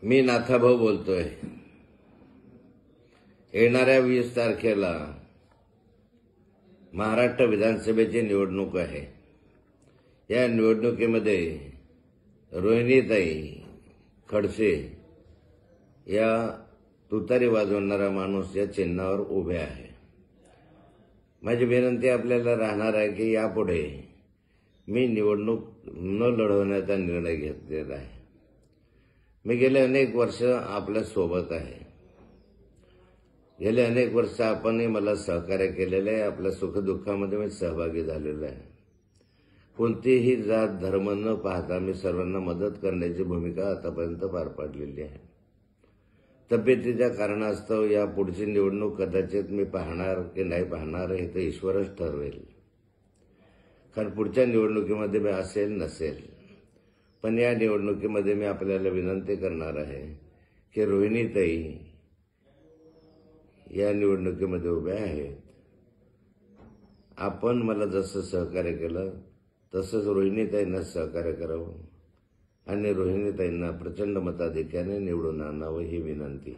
मी नाथाभाऊ बोलतोय। येणाऱ्या 20 तारखेला महाराष्ट्र विधानसभेची निवडणूक आहे। या निवडणुकीमध्ये रोहिणीताई खडसे या तुतारी वाजवणारा माणूस या चिन्हावर उभे आहे। माझी विनंती आपल्याला राहणार आहे की यापुढे मी निवडणूक न लढवण्याचा निर्णय घेतलेला आहे। मी गेले अनेक वर्ष आपल्या सोबत आहे। गेले अनेक वर्ष आपणही मला सहकार्य केलेले आहे। आपल्या सुखदुःखामध्ये मी सहभागी झालेलो आहे। कोणतीही जात धर्म न पाहता मी सर्वांना मदत करण्याची भूमिका आतापर्यंत पार पाडलेली आहे। तब्येतीच्या कारणास्तव या पुढची निवडणूक कदाचित मी पाहणार की नाही पाहणार हे तर ईश्वरच ठरवेल। कारण पुढच्या निवडणुकीमध्ये मी असेल नसेल, पण या निवडणुकीमध्ये मी आपल्याला विनंती करणार आहे की रोहिणीताई या निवडणुकीमध्ये उभ्या आहेत। आपण मला जसं सहकार्य केलं तसंच रोहिणीताईंना सहकार्य करावं आणि रोहिणीताईंना प्रचंड मताधिक्याने निवडून आणावं ही विनंती।